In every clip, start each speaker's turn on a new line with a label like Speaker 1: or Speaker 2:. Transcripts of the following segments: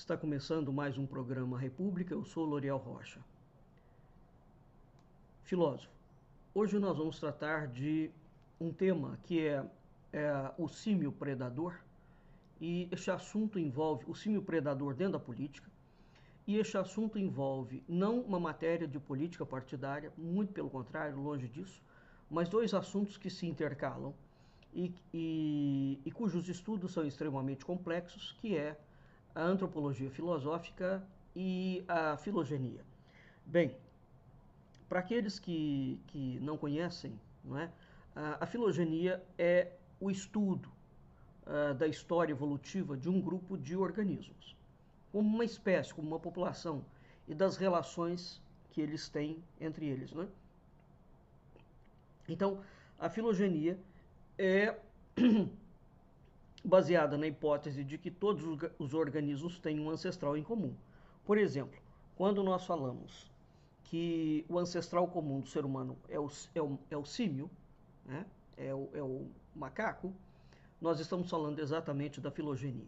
Speaker 1: Está começando mais um programa República, eu sou Loriel Rocha. Filósofo, hoje nós vamos tratar de um tema que é o símio predador, e este assunto envolve o símio predador dentro da política, e este assunto envolve não uma matéria de política partidária, muito pelo contrário, longe disso, mas dois assuntos que se intercalam e cujos estudos são extremamente complexos, que é a antropologia filosófica e a filogenia. Bem, para aqueles que não conhecem, não é, a filogenia é o estudo da história evolutiva de um grupo de organismos, como uma espécie, como uma população, e das relações que eles têm entre eles. Né? Então, a filogenia é baseada na hipótese de que todos os organismos têm um ancestral em comum. Por exemplo, quando nós falamos que o ancestral comum do ser humano é o símio, né? é o macaco, nós estamos falando exatamente da filogenia.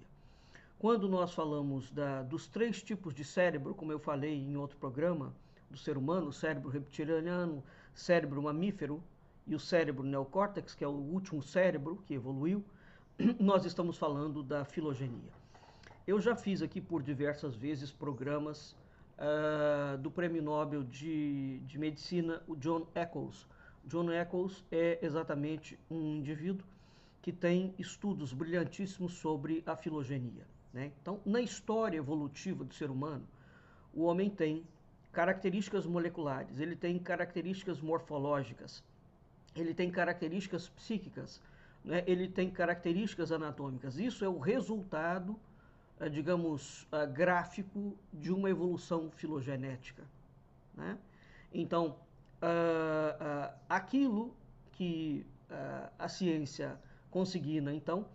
Speaker 1: Quando nós falamos dos três tipos de cérebro, como eu falei em outro programa, do ser humano, o cérebro reptiliano, cérebro mamífero e o cérebro neocórtex, que é o último cérebro que evoluiu, nós estamos falando da filogenia. Eu já fiz aqui por diversas vezes programas do Prêmio Nobel de Medicina, o John Eccles. John Eccles é exatamente um indivíduo que tem estudos brilhantíssimos sobre a filogenia. Né? Então, na história evolutiva do ser humano, o homem tem características moleculares, ele tem características morfológicas, ele tem características psíquicas, né? Ele tem características anatômicas. Isso é o resultado, digamos, gráfico de uma evolução filogenética. Né? Então, aquilo que a ciência consigna, então,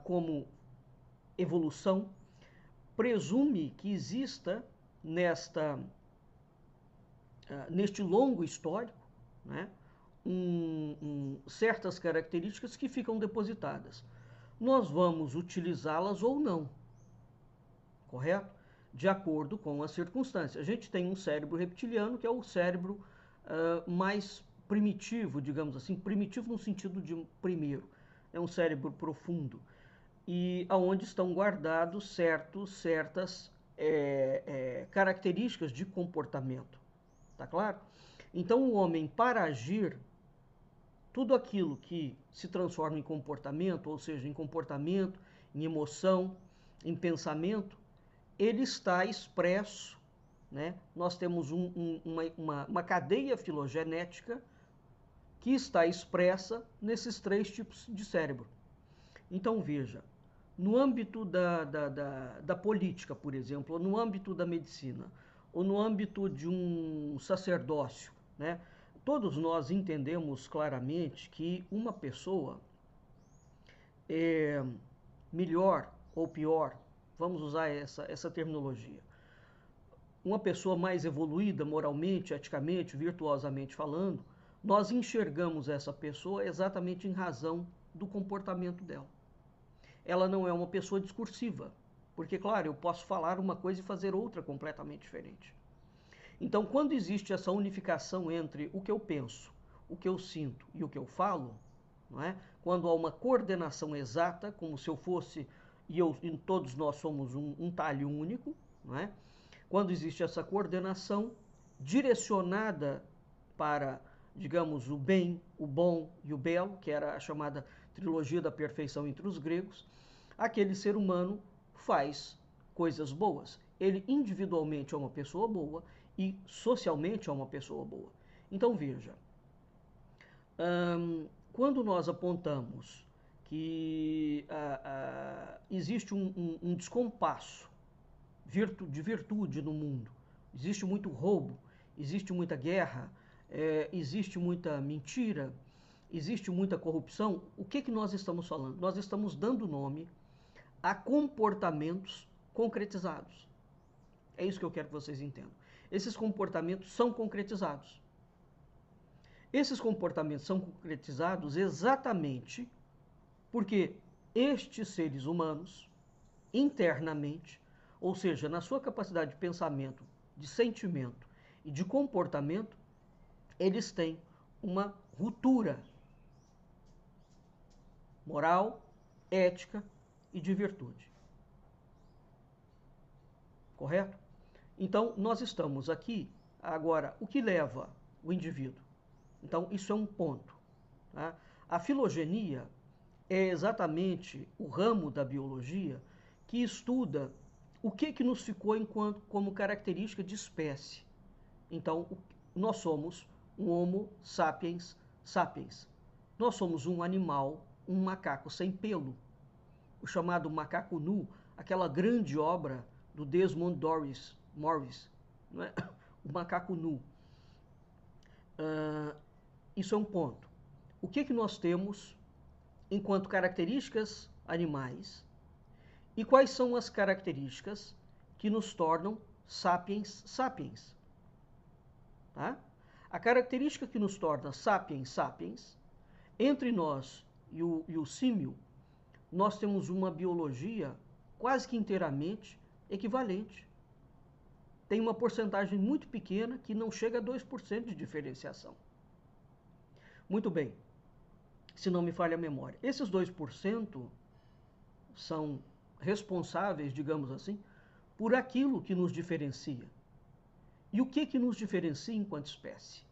Speaker 1: como evolução, presume que exista neste longo histórico, né, certas características que ficam depositadas. Nós vamos utilizá-las ou não, correto? De acordo com as circunstâncias. A gente tem um cérebro reptiliano, que é o cérebro mais primitivo, digamos assim, primitivo no sentido de primeiro. É um cérebro profundo, e aonde estão guardados certas características de comportamento. Tá claro? Então o homem, para agir, tudo aquilo que se transforma em comportamento, ou seja, em comportamento, em emoção, em pensamento, ele está expresso, né? Nós temos uma cadeia filogenética que está expressa nesses três tipos de cérebro. Então veja, no âmbito da política, por exemplo, ou no âmbito da medicina, ou no âmbito de um sacerdócio, né? Todos nós entendemos claramente que uma pessoa é melhor ou pior, vamos usar essa terminologia, uma pessoa mais evoluída moralmente, eticamente, virtuosamente falando, nós enxergamos essa pessoa exatamente em razão do comportamento dela. Ela não é uma pessoa discursiva, porque, claro, eu posso falar uma coisa e fazer outra completamente diferente. Então, quando existe essa unificação entre o que eu penso, o que eu sinto e o que eu falo, não é? Quando há uma coordenação exata, como se eu fosse, e todos nós somos um talho único, não é? Quando existe essa coordenação direcionada para, digamos, o bem, o bom e o belo, que era a chamada trilogia da perfeição entre os gregos, aquele ser humano faz coisas boas. Ele individualmente é uma pessoa boa e socialmente é uma pessoa boa. Então veja, quando nós apontamos que existe um descompasso de virtude no mundo, existe muito roubo, existe muita guerra, existe muita mentira, existe muita corrupção, o que nós estamos falando? Nós estamos dando nome a comportamentos concretizados. É isso que eu quero que vocês entendam. Esses comportamentos são concretizados. Esses comportamentos são concretizados exatamente porque estes seres humanos, internamente, ou seja, na sua capacidade de pensamento, de sentimento e de comportamento, eles têm uma ruptura moral, ética e de virtude. Correto? Então, nós estamos aqui, agora, o que leva o indivíduo? Então, isso é um ponto. Tá? A filogenia é exatamente o ramo da biologia que estuda o que nos ficou como característica de espécie. Então, nós somos um Homo sapiens sapiens. Nós somos um animal, um macaco sem pelo. O chamado macaco nu, aquela grande obra do Desmond Morris, não é? O macaco nu. Isso é um ponto. O que nós temos enquanto características animais e quais são as características que nos tornam sapiens sapiens? Tá? A característica que nos torna sapiens sapiens, entre nós e o símio, nós temos uma biologia quase que inteiramente equivalente. Tem uma porcentagem muito pequena que não chega a 2% de diferenciação. Muito bem, se não me falha a memória. Esses 2% são responsáveis, digamos assim, por aquilo que nos diferencia. E o que nos diferencia enquanto espécie?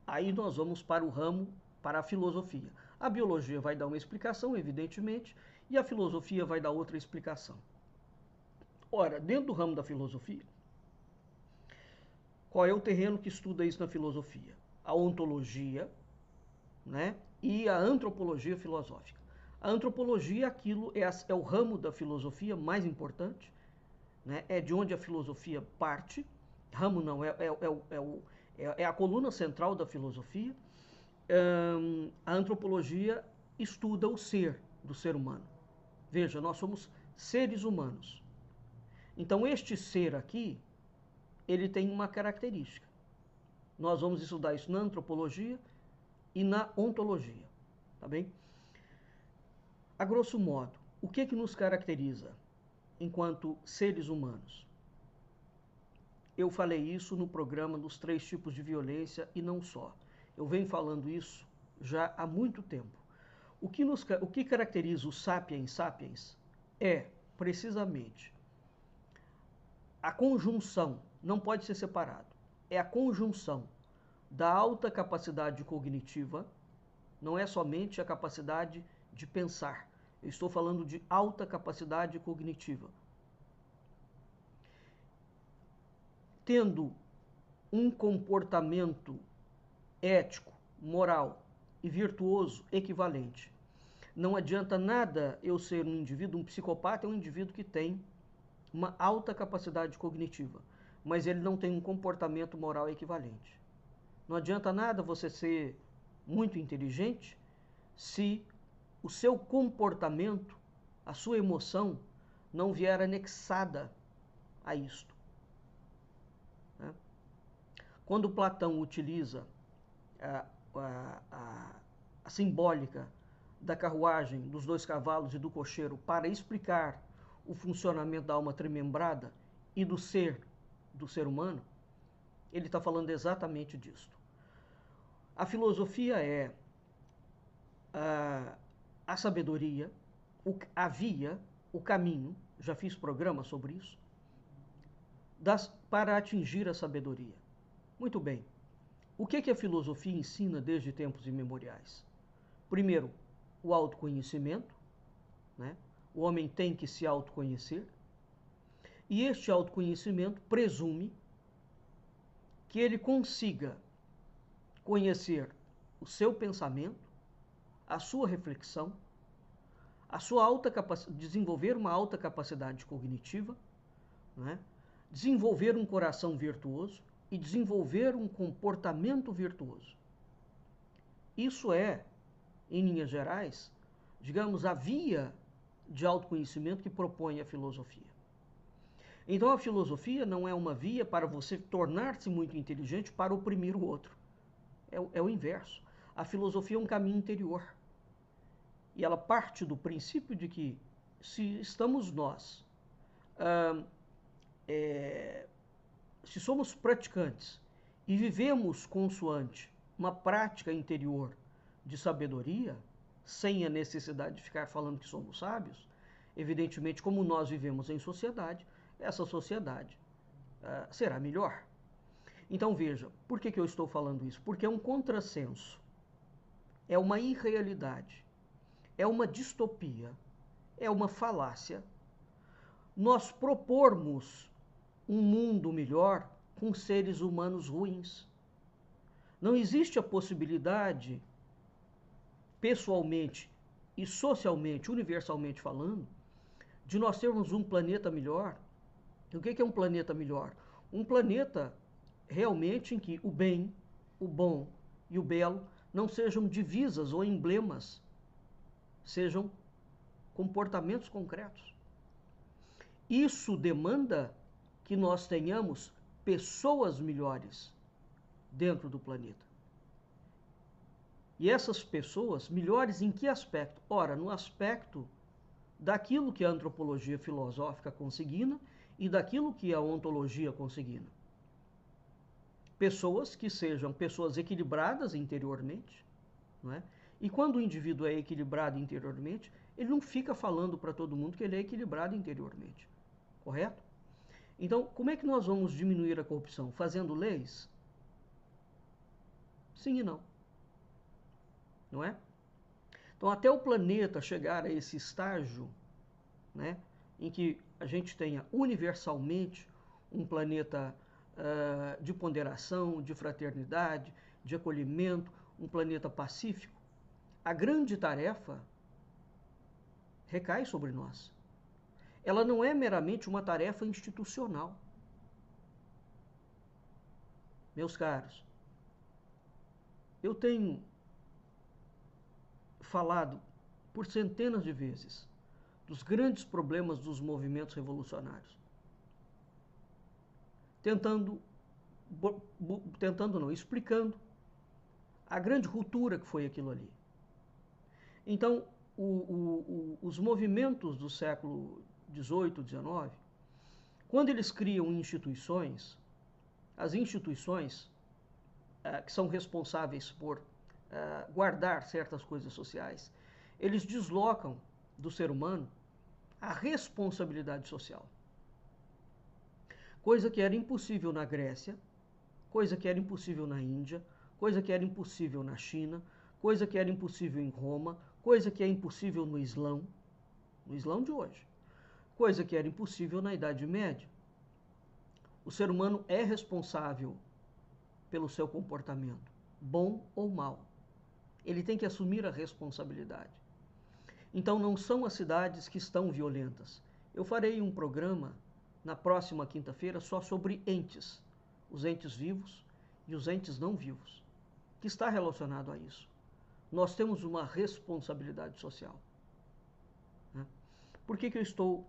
Speaker 1: Aí nós vamos para o ramo, para a filosofia. A biologia vai dar uma explicação, evidentemente, e a filosofia vai dar outra explicação. Ora, dentro do ramo da filosofia, qual é o terreno que estuda isso na filosofia? A ontologia, né? E a antropologia filosófica. A antropologia é o ramo da filosofia mais importante, né? É de onde a filosofia parte. Ramo não, é a coluna central da filosofia. A antropologia estuda o ser do ser humano. Veja, nós somos seres humanos. Então, este ser aqui, ele tem uma característica. Nós vamos estudar isso na antropologia e na ontologia, tá bem? A grosso modo, o que nos caracteriza enquanto seres humanos? Eu falei isso no programa dos 3 tipos de violência e não só. Eu venho falando isso já há muito tempo. O que caracteriza o sapiens sapiens é, precisamente, a conjunção, não pode ser separado, é a conjunção da alta capacidade cognitiva, não é somente a capacidade de pensar. Eu estou falando de alta capacidade cognitiva. Tendo um comportamento ético, moral e virtuoso equivalente. Não adianta nada eu ser um indivíduo, um psicopata é um indivíduo que tem uma alta capacidade cognitiva, mas ele não tem um comportamento moral equivalente. Não adianta nada você ser muito inteligente se o seu comportamento, a sua emoção, não vier anexada a isto. Quando Platão utiliza a simbólica da carruagem, dos 2 cavalos e do cocheiro para explicar o funcionamento da alma tremembrada e do ser humano, ele está falando exatamente disso. A filosofia é a sabedoria, a via, o caminho, já fiz programa sobre isso, para atingir a sabedoria. Muito bem. O que a filosofia ensina desde tempos imemoriais? Primeiro, o autoconhecimento, né? O homem tem que se autoconhecer. E este autoconhecimento presume que ele consiga conhecer o seu pensamento, a sua reflexão, desenvolver uma alta capacidade cognitiva, né? Desenvolver um coração virtuoso e desenvolver um comportamento virtuoso. Isso é, em linhas gerais, digamos, a via de autoconhecimento que propõe a filosofia. Então a filosofia não é uma via para você tornar-se muito inteligente para oprimir o outro. É o inverso. A filosofia é um caminho interior. E ela parte do princípio de que se estamos nós Se somos praticantes e vivemos consoante uma prática interior de sabedoria, sem a necessidade de ficar falando que somos sábios, evidentemente, como nós vivemos em sociedade, essa sociedade será melhor. Então veja, por que eu estou falando isso? Porque é um contrassenso, é uma irrealidade, é uma distopia, é uma falácia nós propormos um mundo melhor com seres humanos ruins. Não existe a possibilidade, pessoalmente e socialmente, universalmente falando, de nós termos um planeta melhor. O que é um planeta melhor? Um planeta realmente em que o bem, o bom e o belo não sejam divisas ou emblemas, sejam comportamentos concretos. Isso demanda que nós tenhamos pessoas melhores dentro do planeta. E essas pessoas, melhores em que aspecto? Ora, no aspecto daquilo que a antropologia filosófica consigna e daquilo que a ontologia consigna. Pessoas que sejam pessoas equilibradas interiormente, não é? E quando o indivíduo é equilibrado interiormente, ele não fica falando para todo mundo que ele é equilibrado interiormente. Correto? Então, como é que nós vamos diminuir a corrupção? Fazendo leis? Sim e não. Não é? Então, até o planeta chegar a esse estágio, né, em que a gente tenha universalmente um planeta de ponderação, de fraternidade, de acolhimento, um planeta pacífico, a grande tarefa recai sobre nós. Ela não é meramente uma tarefa institucional. Meus caros, eu tenho falado por centenas de vezes dos grandes problemas dos movimentos revolucionários. Explicando a grande ruptura que foi aquilo ali. Então, os movimentos do século XVIII, XIX, quando eles criam instituições, as instituições que são responsáveis por guardar certas coisas sociais, eles deslocam do ser humano a responsabilidade social. Coisa que era impossível na Grécia, coisa que era impossível na Índia, coisa que era impossível na China, coisa que era impossível em Roma, coisa que é impossível no Islão de hoje, coisa que era impossível na Idade Média. O ser humano é responsável pelo seu comportamento, bom ou mau. Ele tem que assumir a responsabilidade. Então não são as cidades que estão violentas. Eu farei um programa na próxima quinta-feira só sobre entes, os entes vivos e os entes não vivos, que está relacionado a isso. Nós temos uma responsabilidade social. Por que eu estou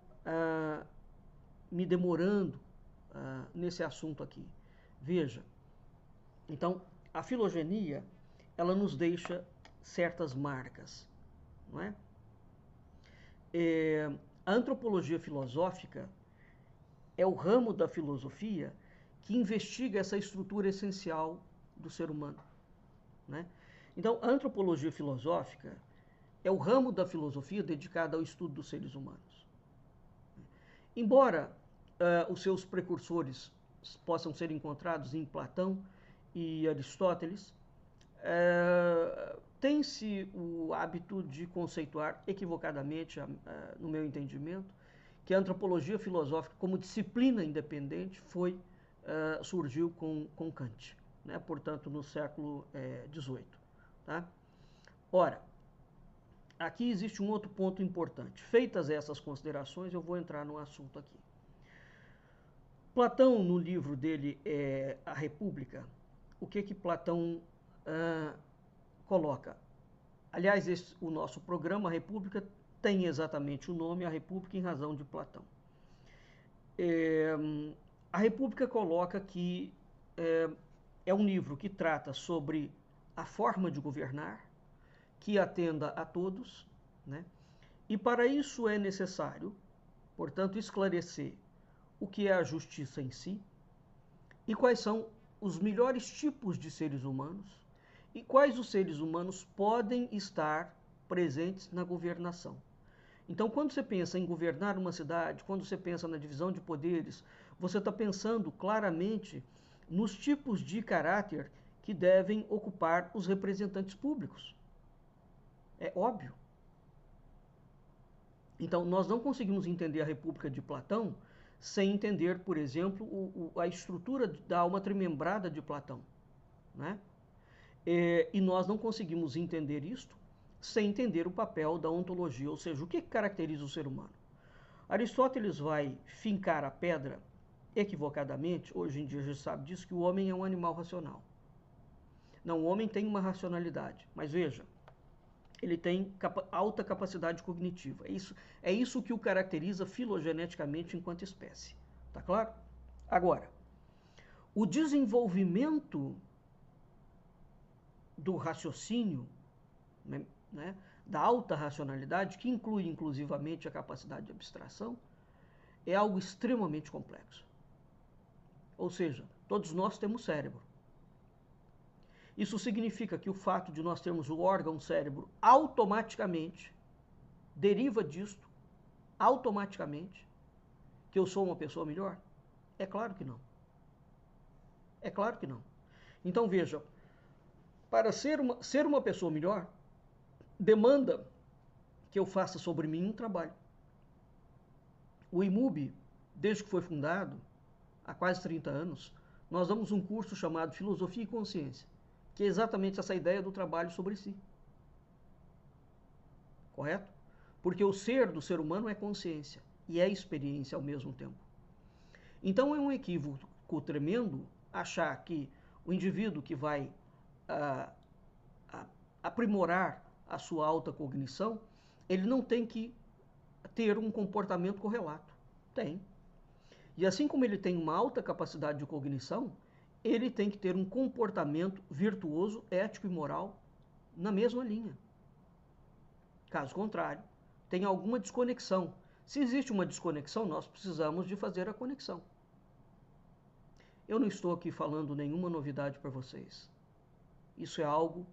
Speaker 1: me demorando nesse assunto aqui? Veja, então, a filogenia, ela nos deixa certas marcas, não é? A antropologia filosófica é o ramo da filosofia que investiga essa estrutura essencial do ser humano, né? Então, a antropologia filosófica é o ramo da filosofia dedicado ao estudo dos seres humanos. Embora os seus precursores possam ser encontrados em Platão e Aristóteles, tem-se o hábito de conceituar equivocadamente, no meu entendimento, que a antropologia filosófica como disciplina independente surgiu com Kant, né? Portanto, no século XVIII. Tá? Ora, aqui existe um outro ponto importante. Feitas essas considerações, eu vou entrar no assunto aqui. Platão, no livro dele, A República, o que Platão coloca? Aliás, o nosso programa, A República, tem exatamente o nome A República em razão de Platão. A República coloca que é um livro que trata sobre a forma de governar, que atenda a todos, né? E para isso é necessário portanto, esclarecer o que é a justiça em si e quais são os melhores tipos de seres humanos e quais os seres humanos podem estar presentes na governação. Então, quando você pensa em governar uma cidade, quando você pensa na divisão de poderes, você está pensando claramente nos tipos de caráter que devem ocupar os representantes públicos. É óbvio. Então, nós não conseguimos entender a República de Platão sem entender, por exemplo, a estrutura da alma trimembrada de Platão, né? E nós não conseguimos entender isto sem entender o papel da ontologia, ou seja, o que caracteriza o ser humano. Aristóteles vai fincar a pedra equivocadamente, hoje em dia já sabe disso, que o homem é um animal racional. Não, o homem tem uma racionalidade, mas veja, ele tem alta capacidade cognitiva. É isso que o caracteriza filogeneticamente enquanto espécie. Tá claro? Agora, o desenvolvimento do raciocínio, né, da alta racionalidade, que inclui inclusivamente a capacidade de abstração, é algo extremamente complexo. Ou seja, todos nós temos cérebro. Isso significa que o fato de nós termos o órgão cérebro automaticamente deriva disto, automaticamente, que eu sou uma pessoa melhor? É claro que não. É claro que não. Então veja, para ser uma pessoa melhor, demanda que eu faça sobre mim um trabalho. O IMUB, desde que foi fundado, há quase 30 anos, nós damos um curso chamado Filosofia e Consciência, que é exatamente essa ideia do trabalho sobre si. Correto? Porque o ser do ser humano é consciência e é experiência ao mesmo tempo. Então é um equívoco tremendo achar que o indivíduo que vai aprimorar a sua alta cognição, ele não tem que ter um comportamento correlato. Tem. E assim como ele tem uma alta capacidade de cognição, ele tem que ter um comportamento virtuoso, ético e moral na mesma linha. Caso contrário, tem alguma desconexão. Se existe uma desconexão, nós precisamos de fazer a conexão. Eu não estou aqui falando nenhuma novidade para vocês. Isso é algo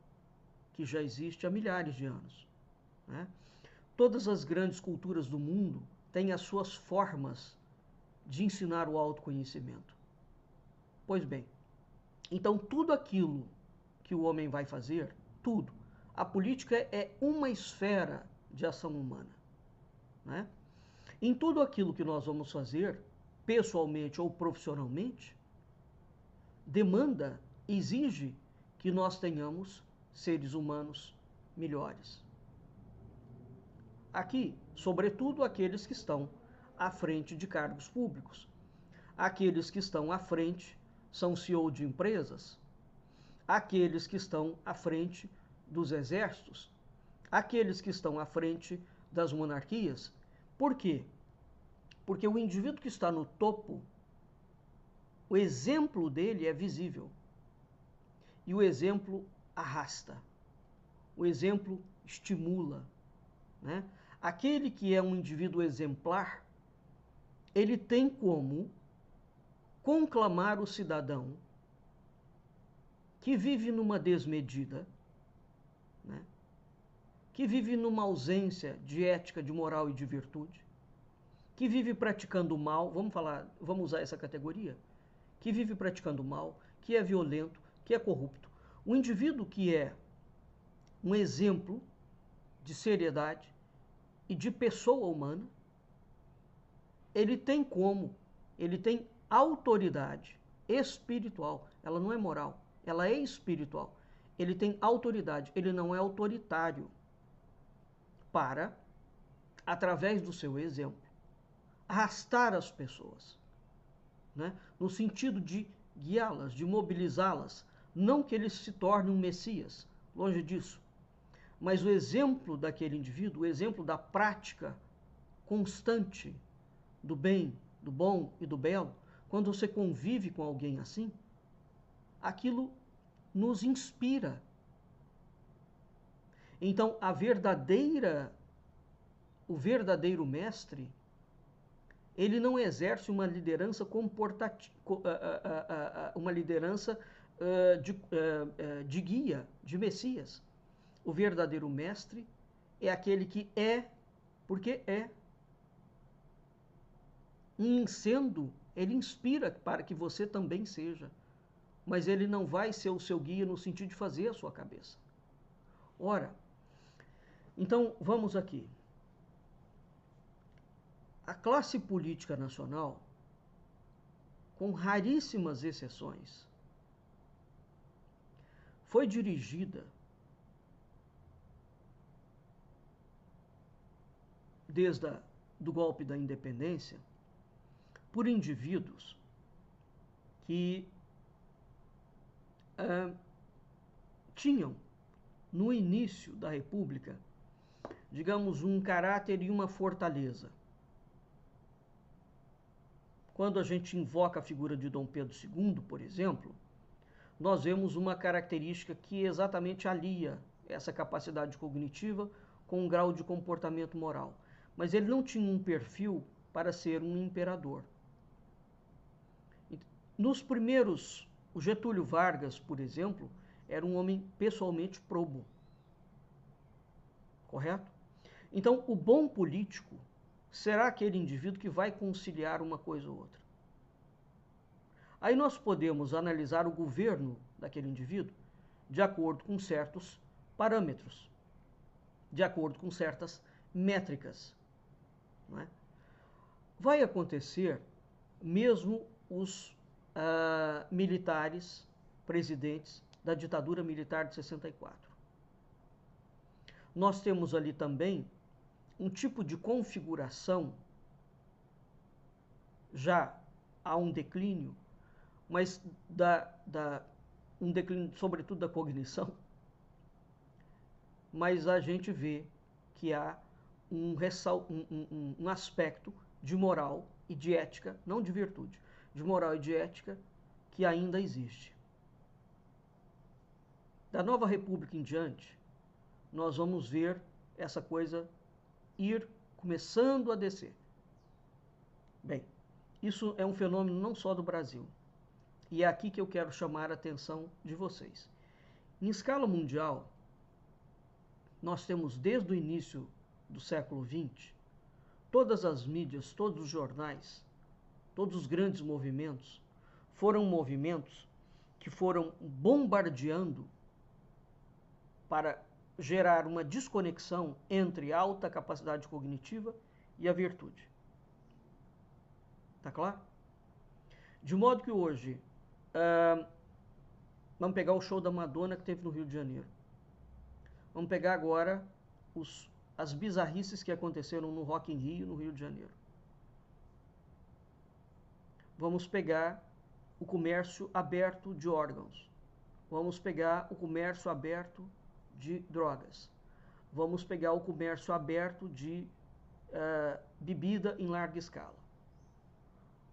Speaker 1: que já existe há milhares de anos, né? Todas as grandes culturas do mundo têm as suas formas de ensinar o autoconhecimento. Pois bem, então tudo aquilo que o homem vai fazer, tudo, a política é uma esfera de ação humana, né? Em tudo aquilo que nós vamos fazer, pessoalmente ou profissionalmente, demanda, exige que nós tenhamos seres humanos melhores. Aqui, sobretudo, aqueles que estão à frente de cargos públicos. Aqueles que estão à frente são CEO de empresas. Aqueles que estão à frente dos exércitos. Aqueles que estão à frente das monarquias. Por quê? Porque o indivíduo que está no topo, o exemplo dele é visível. E o exemplo arrasta. O exemplo estimula, né? Aquele que é um indivíduo exemplar, ele tem como conclamar o cidadão que vive numa desmedida, né? Que vive numa ausência de ética, de moral e de virtude, que vive praticando mal, vamos usar essa categoria, que vive praticando mal, que é violento, que é corrupto. O indivíduo que é um exemplo de seriedade e de pessoa humana, ele tem autoridade espiritual, ela não é moral, ela é espiritual. Ele tem autoridade, ele não é autoritário para, através do seu exemplo, arrastar as pessoas, né? No sentido de guiá-las, de mobilizá-las, não que ele se torne um Messias, longe disso, mas o exemplo daquele indivíduo, o exemplo da prática constante do bem, do bom e do belo, quando você convive com alguém assim, aquilo nos inspira. Então, o verdadeiro mestre Ele não exerce uma liderança uma liderança de guia, de Messias. O verdadeiro mestre é aquele que é, porque é. E sendo, ele inspira para que você também seja. Mas ele não vai ser o seu guia no sentido de fazer a sua cabeça. Ora, então vamos aqui. A classe política nacional, com raríssimas exceções, foi dirigida desde do golpe da independência por indivíduos que tinham, no início da República, digamos, um caráter e uma fortaleza. Quando a gente invoca a figura de Dom Pedro II, por exemplo, nós vemos uma característica que exatamente alia essa capacidade cognitiva com um grau de comportamento moral. Mas ele não tinha um perfil para ser um imperador. Nos primeiros, o Getúlio Vargas, por exemplo, era um homem pessoalmente probo. Correto? Então, o bom político será aquele indivíduo que vai conciliar uma coisa ou outra. Aí nós podemos analisar o governo daquele indivíduo de acordo com certos parâmetros, de acordo com certas métricas. Não é? Vai acontecer mesmo os militares, presidentes da ditadura militar de 64. Nós temos ali também um tipo de configuração, já há um declínio, mas um declínio sobretudo da cognição, mas a gente vê que há um aspecto de moral e de ética, não de virtude, de moral e de ética que ainda existe. Da Nova República em diante, nós vamos ver essa coisa ir começando a descer. Bem, isso é um fenômeno não só do Brasil. E é aqui que eu quero chamar a atenção de vocês. Em escala mundial, nós temos desde o início do século XX, todas as mídias, todos os jornais, todos os grandes movimentos, foram movimentos que foram bombardeando para gerar uma desconexão entre a alta capacidade cognitiva e a virtude. Tá claro? De modo que hoje, vamos pegar o show da Madonna que teve no Rio de Janeiro. Vamos pegar agora as bizarrices que aconteceram no Rock in Rio, no Rio de Janeiro. Vamos pegar o comércio aberto de órgãos. Vamos pegar o comércio aberto de drogas. Vamos pegar o comércio aberto de bebida em larga escala.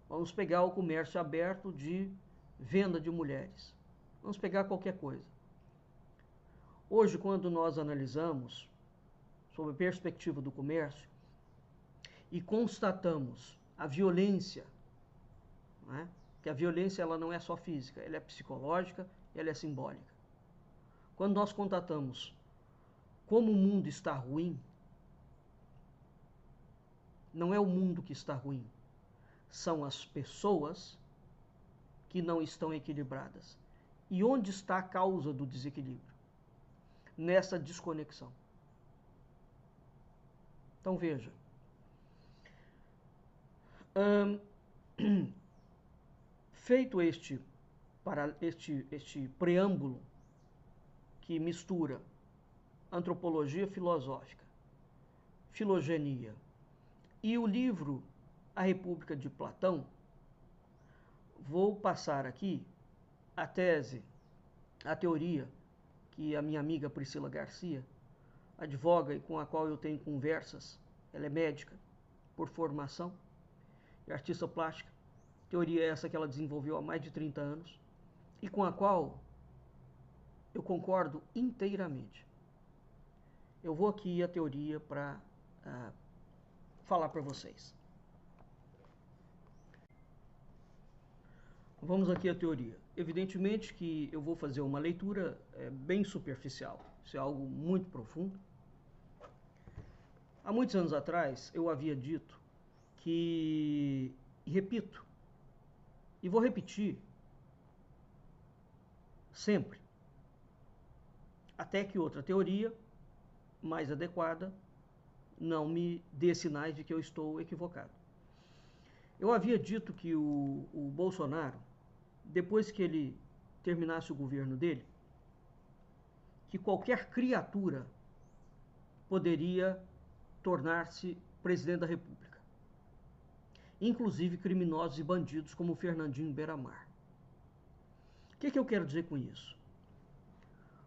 Speaker 1: Vamos pegar o comércio aberto de venda de mulheres. Vamos pegar qualquer coisa. Hoje, quando nós analisamos, sob a perspectiva do comércio, e constatamos a violência, não é? Que a violência ela não é só física, ela é psicológica, ela é simbólica. Quando nós constatamos como o mundo está ruim, não é o mundo que está ruim, são as pessoas que não estão equilibradas. E onde está a causa do desequilíbrio? Nessa desconexão. Então veja, feito este preâmbulo que mistura antropologia filosófica, filogenia e o livro A República de Platão, vou passar aqui a tese, a teoria que a minha amiga Priscila Garcia advoga e com a qual eu tenho conversas. Ela é médica por formação e artista plástica. Teoria essa que ela desenvolveu há mais de 30 anos e com a qual eu concordo inteiramente. Eu vou aqui a teoria para falar para vocês. Vamos aqui à teoria. Evidentemente que eu vou fazer uma leitura bem superficial. Isso é algo muito profundo. Há muitos anos atrás, eu havia dito que, e repito, e vou repetir sempre, até que outra teoria mais adequada não me dê sinais de que eu estou equivocado. Eu havia dito que o Bolsonaro, depois que ele terminasse o governo dele, que qualquer criatura poderia tornar-se presidente da República, inclusive criminosos e bandidos como o Fernandinho Beiramar. O que eu quero dizer com isso?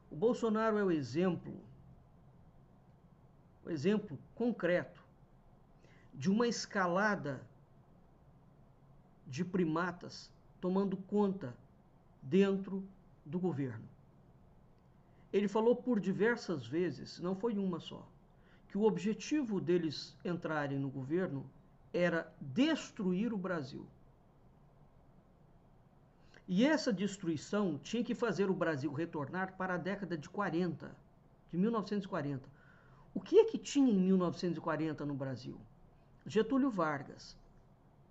Speaker 1: O Bolsonaro é o exemplo concreto de uma escalada de primatas tomando conta dentro do governo. Ele falou por diversas vezes, não foi uma só, que o objetivo deles entrarem no governo era destruir o Brasil. E essa destruição tinha que fazer o Brasil retornar para a década de 40, de 1940. O que é que tinha em 1940 no Brasil? Getúlio Vargas,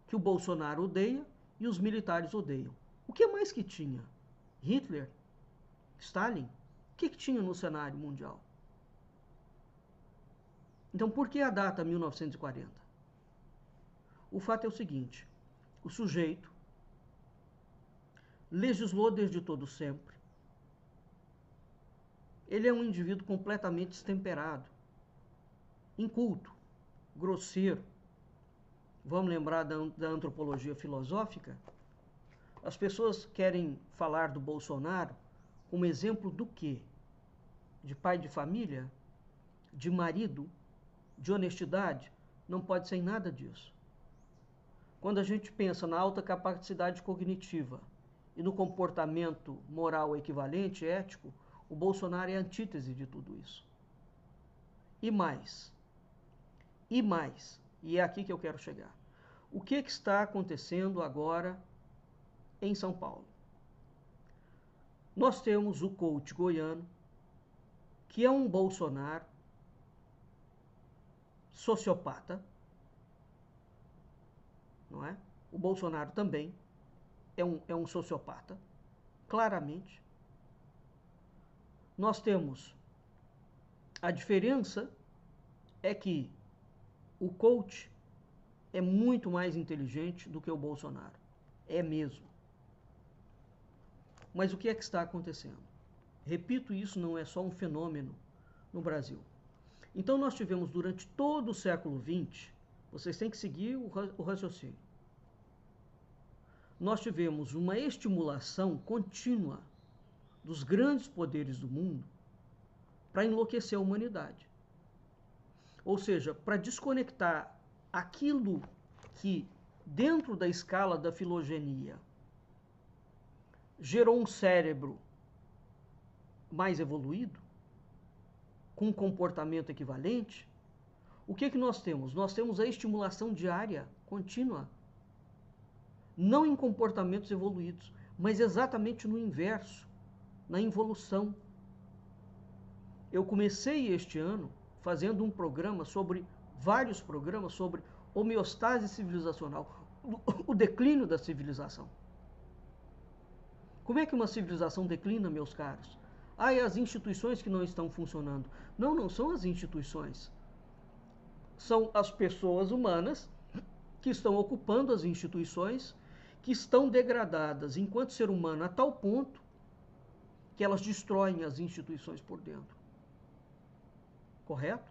Speaker 1: que o Bolsonaro odeia e os militares odeiam. O que mais que tinha? Hitler? Stalin? O que tinha no cenário mundial? Então, por que a data 1940? O fato é o seguinte: o sujeito legislou desde todo sempre. Ele é um indivíduo completamente destemperado, inculto, grosseiro. Vamos lembrar da antropologia filosófica? As pessoas querem falar do Bolsonaro como exemplo do quê? De pai de família? De marido? De honestidade? Não pode ser nada disso. Quando a gente pensa na alta capacidade cognitiva e no comportamento moral equivalente, ético, o Bolsonaro é a antítese de tudo isso. E mais, e é aqui que eu quero chegar. O que está acontecendo agora em São Paulo? Nós temos o coach goiano, que é um Bolsonaro sociopata, não é? O Bolsonaro também é um sociopata, claramente. Nós temos a diferença é que o coach é muito mais inteligente do que o Bolsonaro. É mesmo. Mas o que é que está acontecendo? Repito, isso não é só um fenômeno no Brasil. Então nós tivemos durante todo o século XX, vocês têm que seguir o raciocínio. Nós tivemos uma estimulação contínua dos grandes poderes do mundo para enlouquecer a humanidade. Ou seja, para desconectar aquilo que, dentro da escala da filogenia, gerou um cérebro mais evoluído, com um comportamento equivalente. O que nós temos? Nós temos a estimulação diária, contínua, não em comportamentos evoluídos, mas exatamente no inverso, na involução. Eu comecei este ano fazendo vários programas sobre homeostase civilizacional, o declínio da civilização. Como é que uma civilização declina, meus caros? E as instituições que não estão funcionando. Não, não são as instituições. São as pessoas humanas que estão ocupando as instituições, que estão degradadas enquanto ser humano a tal ponto que elas destroem as instituições por dentro. Correto?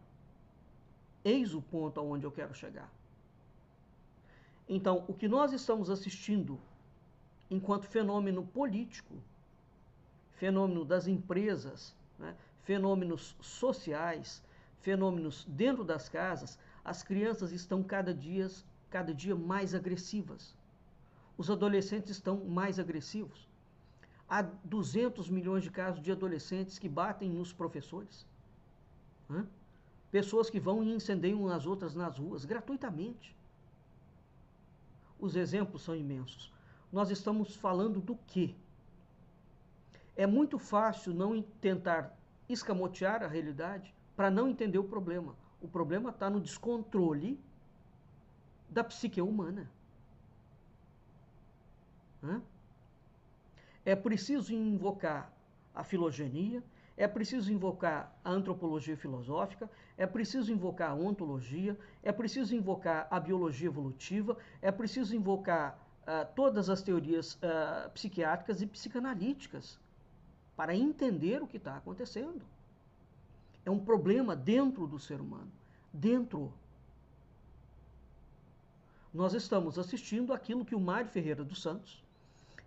Speaker 1: Eis o ponto aonde eu quero chegar. Então, o que nós estamos assistindo enquanto fenômeno político, fenômeno das empresas, né, fenômenos sociais, fenômenos dentro das casas, as crianças estão cada dia mais agressivas. Os adolescentes estão mais agressivos. Há 200 milhões de casos de adolescentes que batem nos professores. Pessoas que vão e incendeiam as outras nas ruas, gratuitamente. Os exemplos são imensos. nós estamos falando do quê? É muito fácil não tentar escamotear a realidade para não entender o problema. O problema está no descontrole da psique humana. É preciso invocar a filogenia, é preciso invocar a antropologia filosófica, é preciso invocar a ontologia, é preciso invocar a biologia evolutiva, é preciso invocar todas as teorias psiquiátricas e psicanalíticas para entender o que está acontecendo. É um problema dentro do ser humano. Dentro. Nós estamos assistindo aquilo que o Mário Ferreira dos Santos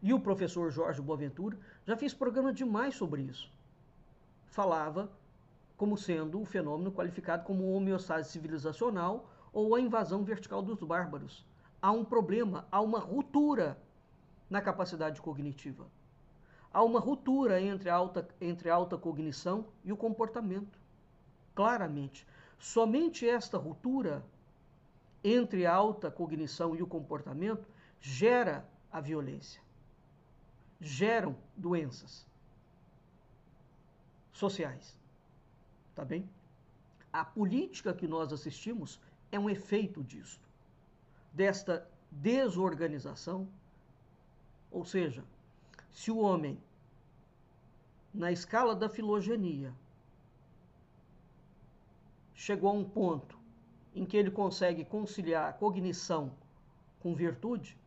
Speaker 1: e o professor Jorge Boaventura já fez programa demais sobre isso. Falava como sendo o fenômeno qualificado como homeostase civilizacional ou a invasão vertical dos bárbaros. Há um problema, há uma ruptura na capacidade cognitiva. Há uma ruptura entre a alta cognição e o comportamento. Claramente. Somente esta ruptura entre a alta cognição e o comportamento gera a violência. Geram doenças sociais. Tá bem? A política que nós assistimos é um efeito disso. Desta desorganização. Ou seja, se o homem, na escala da filogenia, chegou a um ponto em que ele consegue conciliar a cognição com virtude,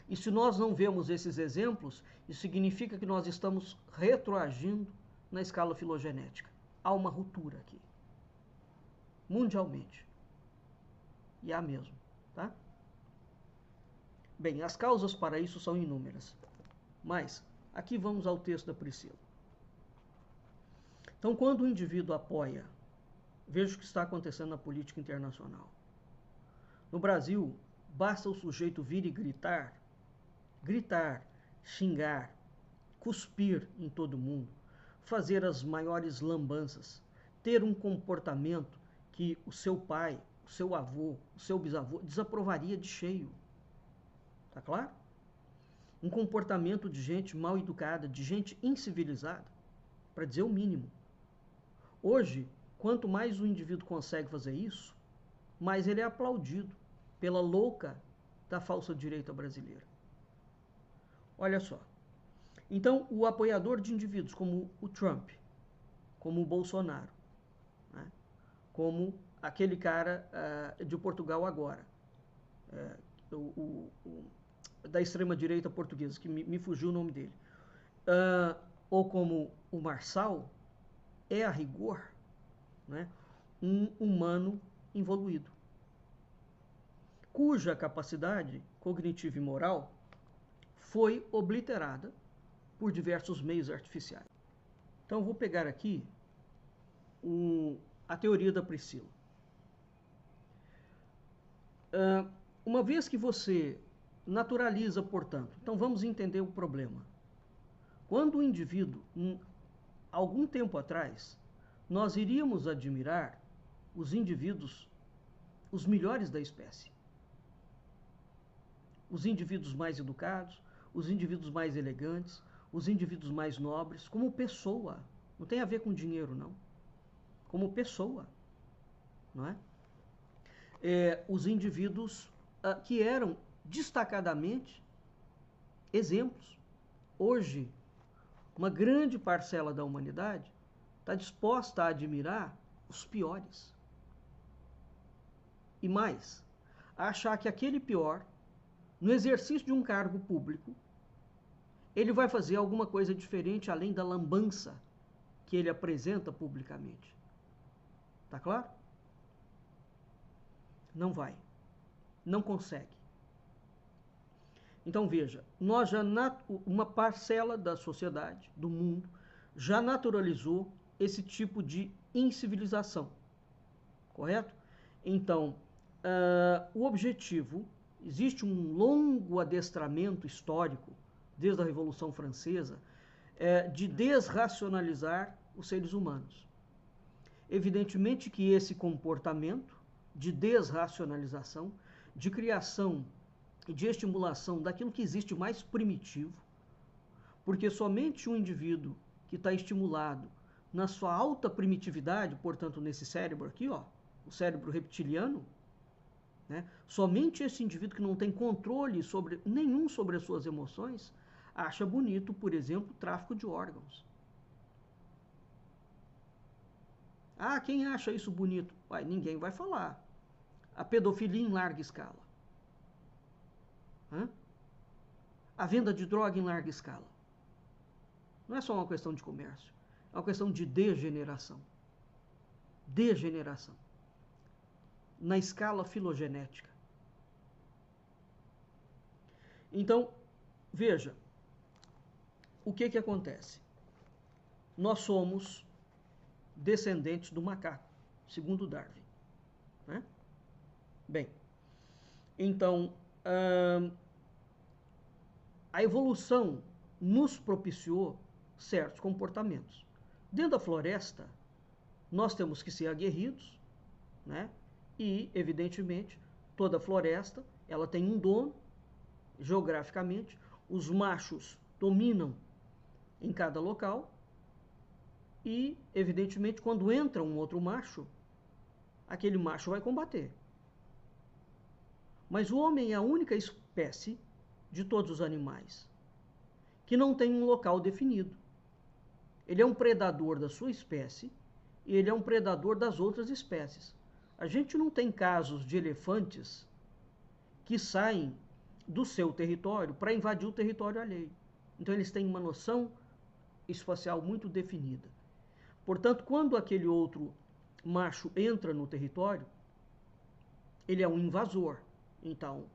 Speaker 1: e se nós não vemos esses exemplos, isso significa que nós estamos retroagindo na escala filogenética. Há uma ruptura aqui, mundialmente. E há mesmo, tá? Bem, as causas para isso são inúmeras. Mas, aqui vamos ao texto da Priscila. Então, quando o indivíduo apoia, veja o que está acontecendo na política internacional. No Brasil, basta o sujeito vir e gritar, xingar, cuspir em todo mundo, fazer as maiores lambanças, ter um comportamento que o seu pai, o seu avô, o seu bisavô desaprovaria de cheio. Tá claro? Um comportamento de gente mal educada, de gente incivilizada, para dizer o mínimo. Hoje, quanto mais o indivíduo consegue fazer isso, mais ele é aplaudido pela louca da falsa direita brasileira. Olha só. Então, o apoiador de indivíduos como o Trump, como o Bolsonaro, né, como aquele cara de Portugal agora, da extrema-direita portuguesa, que me fugiu o nome dele, ou como o Marçal, é a rigor, né, um humano involuído, cuja capacidade cognitiva e moral foi obliterada por diversos meios artificiais. Então, eu vou pegar aqui a teoria da Priscila. Uma vez que você naturaliza, portanto, então vamos entender o problema. Quando o indivíduo, algum tempo atrás, nós iríamos admirar os indivíduos, os melhores da espécie. Os indivíduos mais educados, os indivíduos mais elegantes, os indivíduos mais nobres, como pessoa. Não tem a ver com dinheiro, não. Como pessoa. Não é? Os indivíduos que eram destacadamente exemplos. Hoje, uma grande parcela da humanidade está disposta a admirar os piores. E mais, a achar que aquele pior, no exercício de um cargo público, ele vai fazer alguma coisa diferente além da lambança que ele apresenta publicamente. Tá claro? Não vai. Não consegue. Então veja, nós já uma parcela da sociedade, do mundo, já naturalizou esse tipo de incivilização. Correto? Então, o objetivo, existe um longo adestramento histórico, desde a Revolução Francesa, de desracionalizar os seres humanos. Evidentemente que esse comportamento de desracionalização, de criação de estimulação daquilo que existe mais primitivo, porque somente um indivíduo que está estimulado na sua alta primitividade, portanto, nesse cérebro aqui, ó, o cérebro reptiliano, né, somente esse indivíduo que não tem controle nenhum sobre as suas emoções, acha bonito, por exemplo, o tráfico de órgãos. Ah, quem acha isso bonito? Uai, ninguém vai falar. A pedofilia em larga escala. A venda de droga em larga escala. Não é só uma questão de comércio, é uma questão de degeneração. Degeneração. Na escala filogenética. Então, veja, o que acontece? Nós somos descendentes do macaco, segundo Darwin. Né? Bem, então, a evolução nos propiciou certos comportamentos. Dentro da floresta, nós temos que ser aguerridos, né? E, evidentemente, toda floresta, ela tem um dono, geograficamente, os machos dominam em cada local e, evidentemente, quando entra um outro macho, aquele macho vai combater. Mas o homem é a única espécie de todos os animais que não tem um local definido. Ele é um predador da sua espécie e ele é um predador das outras espécies. A gente não tem casos de elefantes que saem do seu território para invadir o território alheio. Então eles têm uma noção espacial muito definida. Portanto, quando aquele outro macho entra no território, ele é um invasor. Então,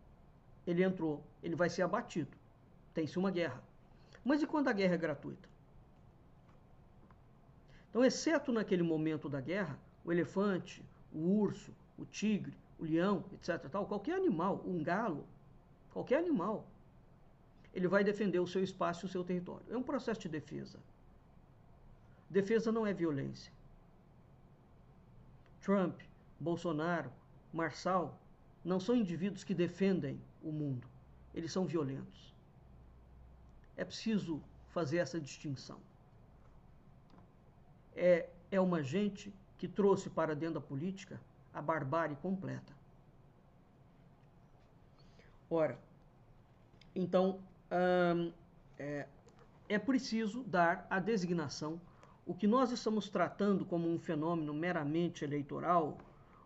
Speaker 1: ele entrou, ele vai ser abatido. Tem-se uma guerra. Mas e quando a guerra é gratuita? Então, exceto naquele momento da guerra, o elefante, o urso, o tigre, o leão, etc. Qualquer animal, um galo, qualquer animal, ele vai defender o seu espaço e o seu território. É um processo de defesa. Defesa não é violência. Trump, Bolsonaro, Marçal não são indivíduos que defendem o mundo. Eles são violentos. É preciso fazer essa distinção. É uma gente que trouxe para dentro da política a barbárie completa. Ora, então, é preciso dar a designação. O que nós estamos tratando como um fenômeno meramente eleitoral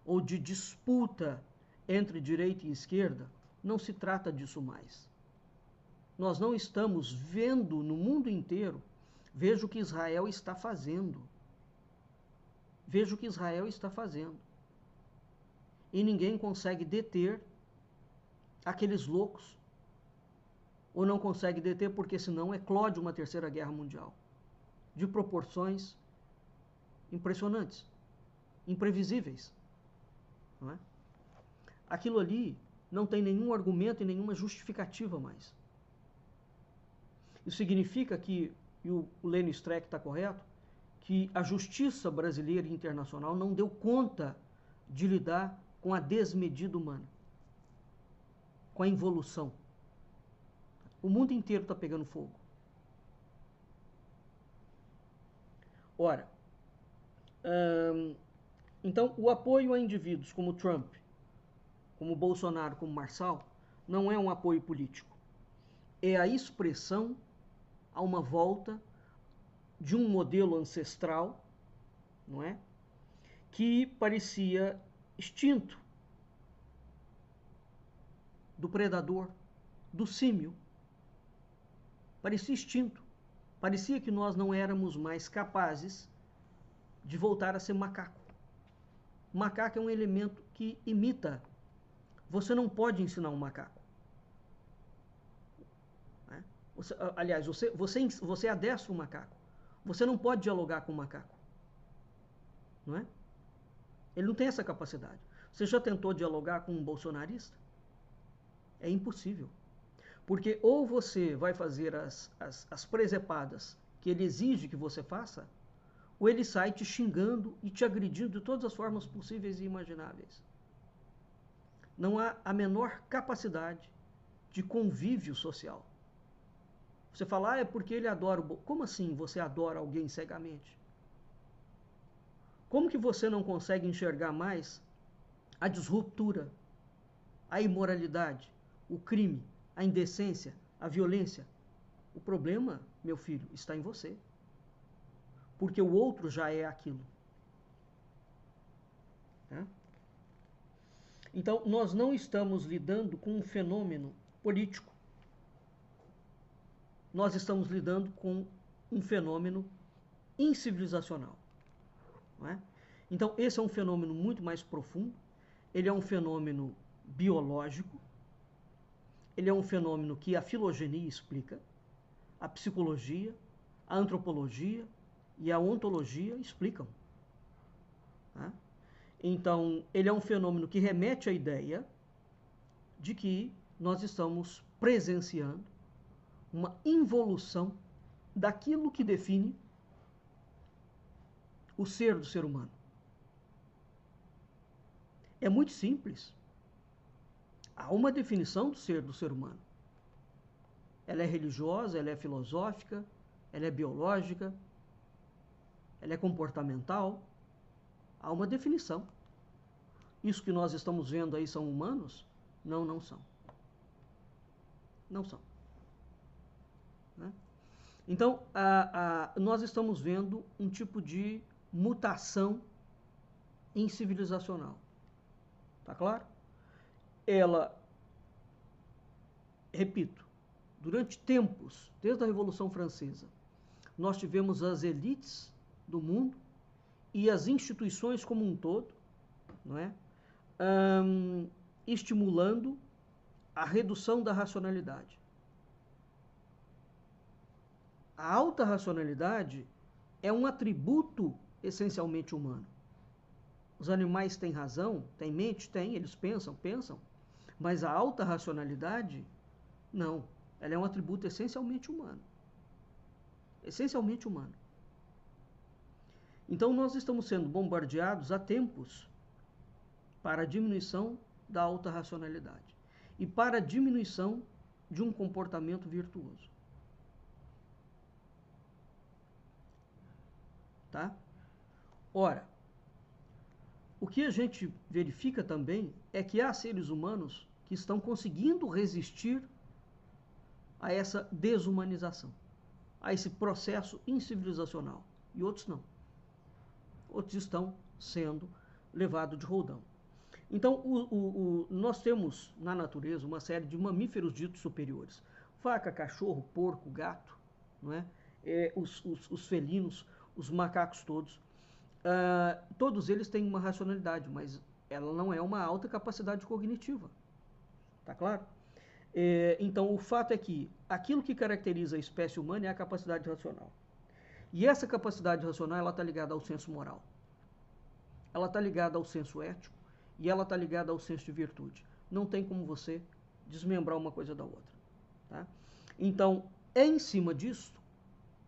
Speaker 1: ou de disputa entre direita e esquerda, não se trata disso mais. Nós não estamos vendo no mundo inteiro, veja o que Israel está fazendo. Veja o que Israel está fazendo. E ninguém consegue deter aqueles loucos. Ou não consegue deter porque senão eclode uma terceira guerra mundial. De proporções impressionantes, imprevisíveis. Não é? Aquilo ali não tem nenhum argumento e nenhuma justificativa mais. Isso significa que, e o Lênin Streck está correto, que a justiça brasileira e internacional não deu conta de lidar com a desmedida humana, com a involução. O mundo inteiro está pegando fogo. Ora, então o apoio a indivíduos como Trump, como Bolsonaro, como Marçal, não é um apoio político. É a expressão a uma volta de um modelo ancestral, não é? Que parecia extinto, do predador, do símio. Parecia extinto. Parecia que nós não éramos mais capazes de voltar a ser macaco. Macaco é um elemento que imita. Você não pode ensinar um macaco. Né? Aliás, você adestra um macaco. Você não pode dialogar com o macaco. Não é? Ele não tem essa capacidade. Você já tentou dialogar com um bolsonarista? É impossível. Porque ou você vai fazer as presepadas que ele exige que você faça, ou ele sai te xingando e te agredindo de todas as formas possíveis e imagináveis. Não há a menor capacidade de convívio social. Você fala, é porque ele adora o... Como assim você adora alguém cegamente? Como que você não consegue enxergar mais a disruptura, a imoralidade, o crime, a indecência, a violência? O problema, meu filho, está em você. Porque o outro já é aquilo. Tá? Então, nós não estamos lidando com um fenômeno político. Nós estamos lidando com um fenômeno incivilizacional. Não é? Então, esse é um fenômeno muito mais profundo. Ele é um fenômeno biológico. Ele é um fenômeno que a filogenia explica, a psicologia, a antropologia e a ontologia explicam. Tá? Então, ele é um fenômeno que remete à ideia de que nós estamos presenciando uma involução daquilo que define o ser do ser humano. É muito simples. Há uma definição do ser humano. Ela é religiosa, ela é filosófica, ela é biológica, ela é comportamental. Há uma definição. Isso que nós estamos vendo aí são humanos? Não, não são. Não são. Né? Então, nós estamos vendo um tipo de mutação incivilizacional. Tá claro? Ela, repito, durante tempos, desde a Revolução Francesa, nós tivemos as elites do mundo e as instituições como um todo, não é? Estimulando a redução da racionalidade. A alta racionalidade é um atributo essencialmente humano. Os animais têm razão, têm mente? Têm, eles pensam, mas a alta racionalidade, não. Ela é um atributo essencialmente humano. Essencialmente humano. Então nós estamos sendo bombardeados há tempos para a diminuição da alta racionalidade e para a diminuição de um comportamento virtuoso. Tá? Ora, o que a gente verifica também é que há seres humanos que estão conseguindo resistir a essa desumanização, a esse processo incivilizacional, e outros não. Outros estão sendo levados de roldão. Então, nós temos na natureza uma série de mamíferos ditos superiores. Vaca, cachorro, porco, gato, não é? Os felinos, os macacos todos. Todos eles têm uma racionalidade, mas ela não é uma alta capacidade cognitiva. Tá claro? Então, o fato é que aquilo que caracteriza a espécie humana é a capacidade racional. E essa capacidade racional, ela está ligada ao senso moral. Ela está ligada ao senso ético e ela está ligada ao senso de virtude. Não tem como você desmembrar uma coisa da outra. Tá? Então, é em cima disso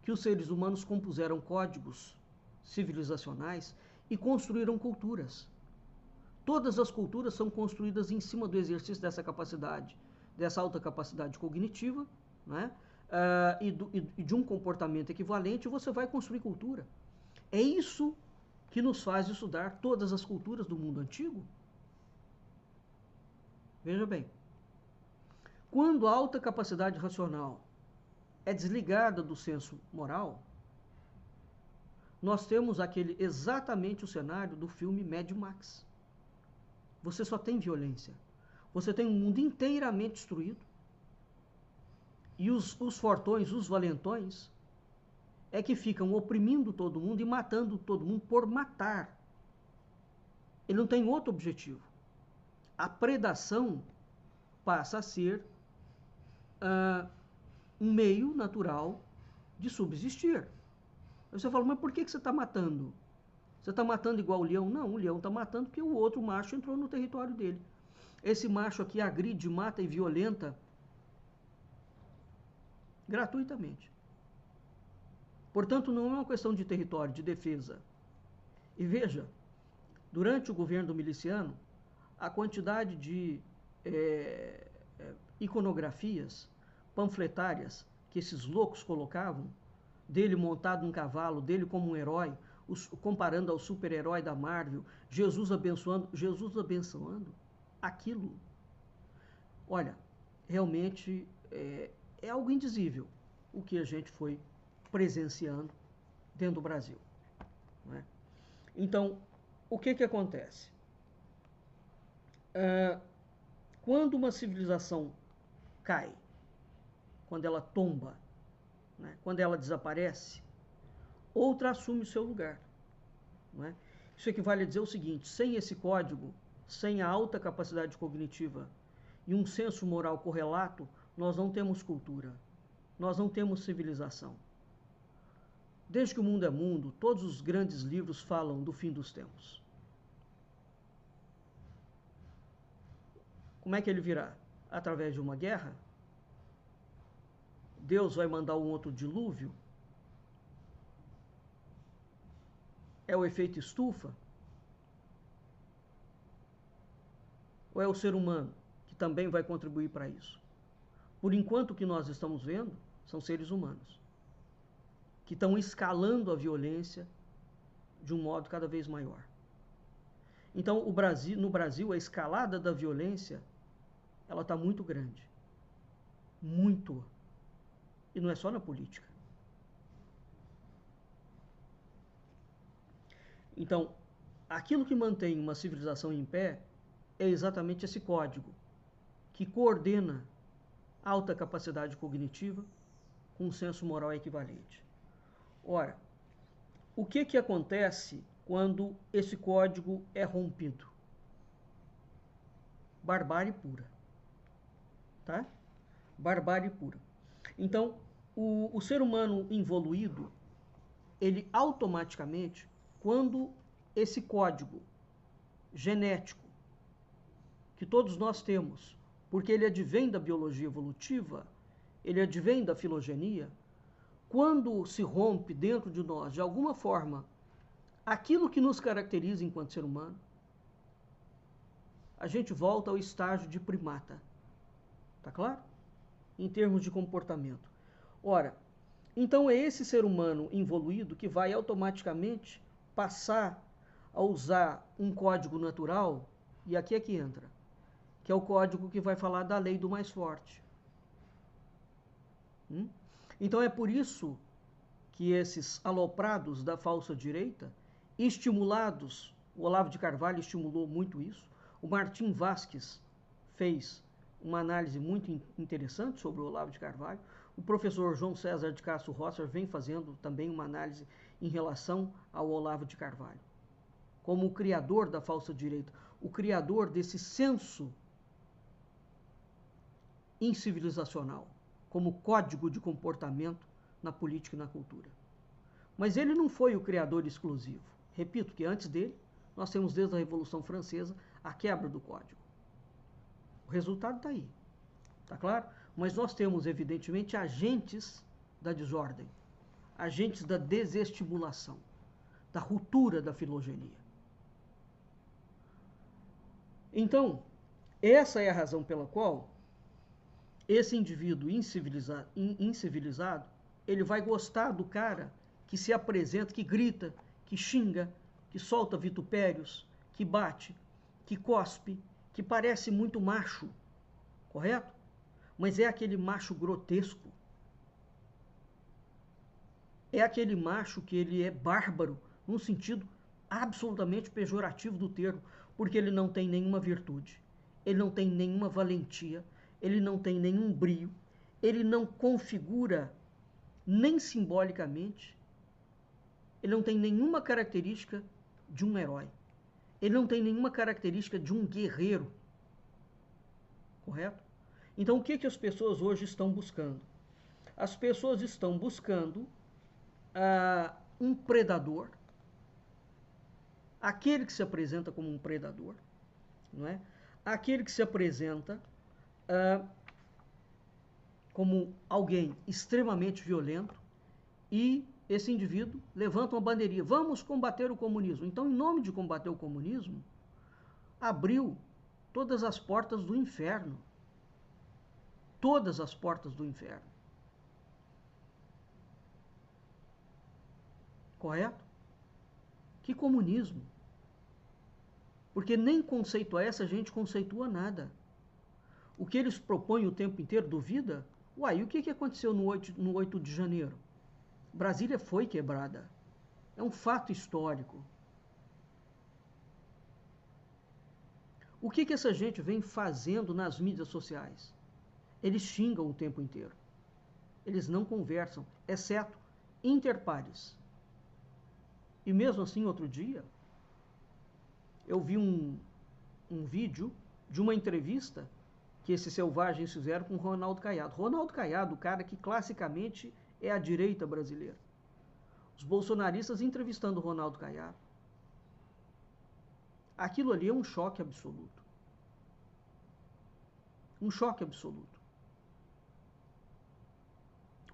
Speaker 1: que os seres humanos compuseram códigos civilizacionais e construíram culturas. Todas as culturas são construídas em cima do exercício dessa capacidade, dessa alta capacidade cognitiva, né? E de um comportamento equivalente, você vai construir cultura. É isso que nos faz estudar todas as culturas do mundo antigo. Veja bem, quando a alta capacidade racional é desligada do senso moral, nós temos exatamente o cenário do filme Mad Max. Você só tem violência. Você tem um mundo inteiramente destruído. E os fortões, os valentões, é que ficam oprimindo todo mundo e matando todo mundo por matar. Ele não tem outro objetivo. A predação passa a ser um meio natural de subsistir. Aí você fala, mas por que você está matando? Você está matando igual o leão? Não, o leão está matando porque o outro macho entrou no território dele. Esse macho aqui agride, mata e violenta gratuitamente. Portanto, não é uma questão de território, de defesa. E veja, durante o governo miliciano, a quantidade de iconografias panfletárias que esses loucos colocavam, dele montado num cavalo, dele como um herói, comparando ao super-herói da Marvel, Jesus abençoando aquilo. Olha, realmente é algo indizível o que a gente foi presenciando dentro do Brasil. Não é? Então, o que acontece? Quando uma civilização cai, quando ela tomba, né? Quando ela desaparece, outra assume o seu lugar. Não é? Isso equivale a dizer o seguinte: sem esse código, sem a alta capacidade cognitiva e um senso moral correlato, nós não temos cultura, nós não temos civilização. Desde que o mundo é mundo, todos os grandes livros falam do fim dos tempos. Como é que ele virá? Através de uma guerra? Deus vai mandar um outro dilúvio? É o efeito estufa? Ou é o ser humano que também vai contribuir para isso? Por enquanto, o que nós estamos vendo são seres humanos que estão escalando a violência de um modo cada vez maior. Então, no Brasil, a escalada da violência, ela está muito grande. Muito. E não é só na política. Então, aquilo que mantém uma civilização em pé é exatamente esse código, que coordena alta capacidade cognitiva com um senso moral equivalente. Ora, o que acontece quando esse código é rompido? Barbárie pura. Tá? Barbárie pura. Então, o ser humano involuído, ele automaticamente, quando esse código genético que todos nós temos, porque ele advém da biologia evolutiva, ele advém da filogenia, quando se rompe dentro de nós, de alguma forma, aquilo que nos caracteriza enquanto ser humano, a gente volta ao estágio de primata. Tá claro? Em termos de comportamento. Ora, então é esse ser humano involuído que vai automaticamente passar a usar um código natural, e aqui é que entra, que é o código que vai falar da lei do mais forte. Então é por isso que esses aloprados da falsa direita, estimulados, o Olavo de Carvalho estimulou muito isso, o Martim Vasquez fez uma análise muito interessante sobre o Olavo de Carvalho, o professor João César de Castro Rosser vem fazendo também uma análise em relação ao Olavo de Carvalho, como o criador da falsa direita, o criador desse senso incivilizacional, como código de comportamento na política e na cultura. Mas ele não foi o criador exclusivo. Repito que antes dele, nós temos desde a Revolução Francesa a quebra do código. O resultado está aí, tá claro? Mas nós temos, evidentemente, agentes da desordem, agentes da desestimulação, da ruptura da filogenia. Então, essa é a razão pela qual esse indivíduo incivilizado, ele vai gostar do cara que se apresenta, que grita, que xinga, que solta vitupérios, que bate, que cospe, que parece muito macho, correto? Mas é aquele macho grotesco. É aquele macho que ele é bárbaro, num sentido absolutamente pejorativo do termo, porque ele não tem nenhuma virtude, ele não tem nenhuma valentia, ele não tem nenhum brio, ele não configura nem simbolicamente, ele não tem nenhuma característica de um herói, ele não tem nenhuma característica de um guerreiro, correto? Então o que as pessoas hoje estão buscando? As pessoas estão buscando um predador, aquele que se apresenta como um predador, não é? Aquele que se apresenta como alguém extremamente violento, e esse indivíduo levanta uma bandeirinha: vamos combater o comunismo. Então, em nome de combater o comunismo, abriu todas as portas do inferno. todas as portas do inferno. Correto? Que comunismo? Porque nem conceituar essa gente conceitua nada. O que eles propõem o tempo inteiro duvida? Uai, e o que aconteceu no 8 de janeiro? Brasília foi quebrada. É um fato histórico. O que essa gente vem fazendo nas mídias sociais? Eles xingam o tempo inteiro. Eles não conversam, exceto interpares. E mesmo assim, outro dia, eu vi um vídeo de uma entrevista que esses selvagens fizeram com Ronaldo Caiado. Ronaldo Caiado, o cara que classicamente é a direita brasileira. Os bolsonaristas entrevistando Ronaldo Caiado. Aquilo ali é um choque absoluto. Um choque absoluto.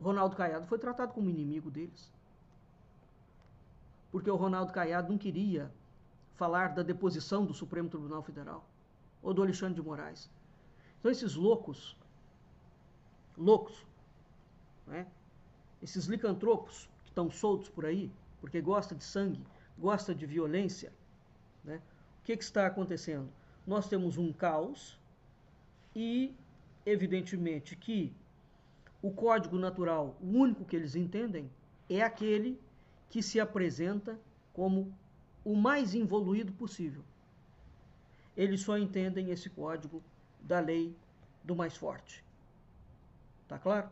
Speaker 1: Ronaldo Caiado foi tratado como inimigo deles. Porque o Ronaldo Caiado não queria falar da deposição do Supremo Tribunal Federal ou do Alexandre de Moraes. Então esses loucos, né? Esses licantropos que estão soltos por aí, porque gostam de sangue, gostam de violência, né? O que está acontecendo? Nós temos um caos e, evidentemente, que o código natural, o único que eles entendem, é aquele que se apresenta como o mais evoluído possível. Eles só entendem esse código da lei do mais forte. Tá claro?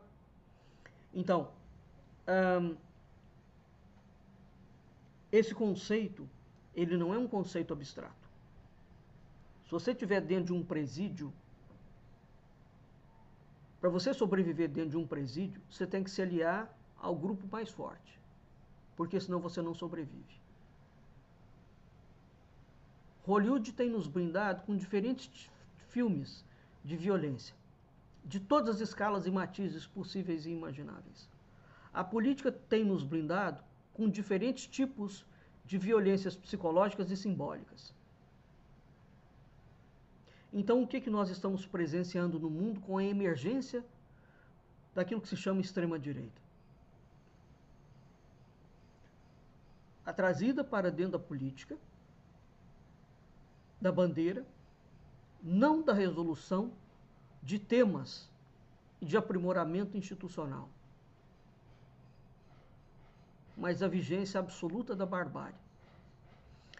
Speaker 1: Então, esse conceito, ele não é um conceito abstrato. Se você estiver dentro de um presídio, para você sobreviver dentro de um presídio, você tem que se aliar ao grupo mais forte, porque senão você não sobrevive. Hollywood tem nos brindado com diferentes filmes de violência, de todas as escalas e matizes possíveis e imagináveis. A política tem nos brindado com diferentes tipos de violências psicológicas e simbólicas. Então, o que nós estamos presenciando no mundo com a emergência daquilo que se chama extrema-direita? A trazida para dentro da política, da bandeira, não da resolução de temas e de aprimoramento institucional, mas a vigência absoluta da barbárie.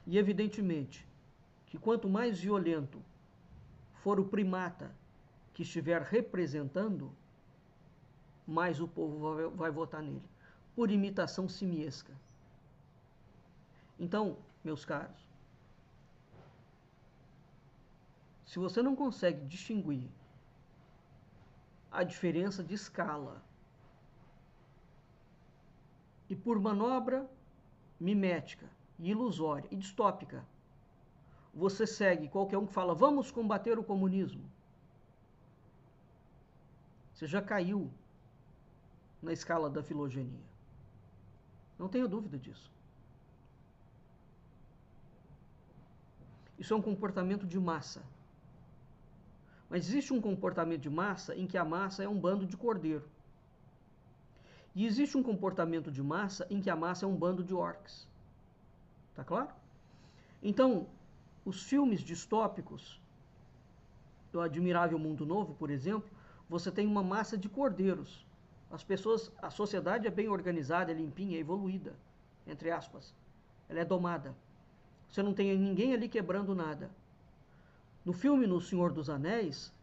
Speaker 1: E evidentemente que quanto mais violento for o primata que estiver representando, mais o povo vai votar nele, por imitação simiesca. Então, meus caros, se você não consegue distinguir a diferença de escala e por manobra mimética, ilusória e distópica, você segue qualquer um que fala, vamos combater o comunismo, você já caiu na escala da filogenia. Não tenha dúvida disso. Isso é um comportamento de massa. Mas existe um comportamento de massa em que a massa é um bando de cordeiro. E existe um comportamento de massa em que a massa é um bando de orcs. Tá claro? Então, os filmes distópicos do Admirável Mundo Novo, por exemplo, você tem uma massa de cordeiros. As pessoas, a sociedade é bem organizada, é limpinha, é evoluída, entre aspas. Ela é domada. Você não tem ninguém ali quebrando nada. No filme No Senhor dos Anéis,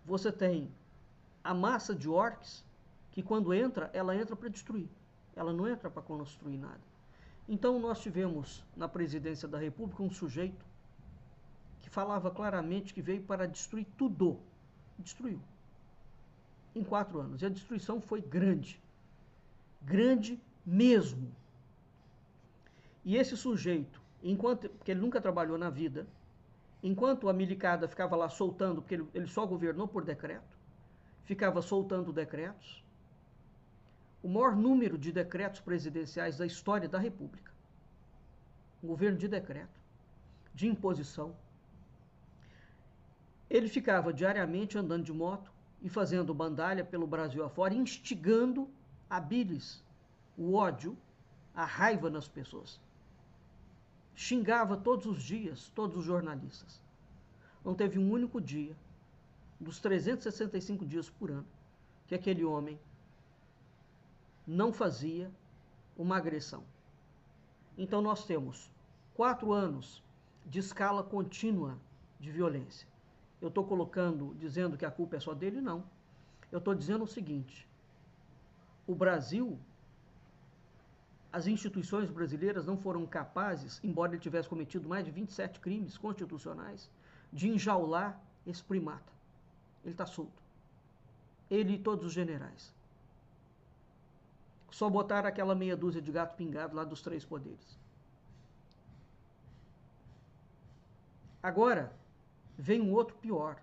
Speaker 1: você tem a massa de orcs que quando entra, ela entra para destruir. Ela não entra para construir nada. Então nós tivemos na presidência da República um sujeito que falava claramente que veio para destruir tudo. Destruiu. Em 4 anos. E a destruição foi grande. Grande mesmo. E esse sujeito, porque ele nunca trabalhou na vida, enquanto a milicada ficava lá soltando, porque ele só governou por decreto, ficava soltando decretos, o maior número de decretos presidenciais da história da República. Um governo de decreto, de imposição. Ele ficava diariamente andando de moto, e fazendo bandalha pelo Brasil afora, instigando a bilis, o ódio, a raiva nas pessoas. Xingava todos os dias, todos os jornalistas. Não teve um único dia, dos 365 dias por ano, que aquele homem não fazia uma agressão. Então nós temos 4 anos de escala contínua de violência. Eu estou colocando, dizendo que a culpa é só dele? Não. Eu estou dizendo o seguinte: o Brasil, as instituições brasileiras não foram capazes, embora ele tivesse cometido mais de 27 crimes constitucionais, de enjaular esse primata. Ele está solto. Ele e todos os generais. Só botaram aquela meia dúzia de gato pingado lá dos 3 poderes. Agora, vem um outro pior.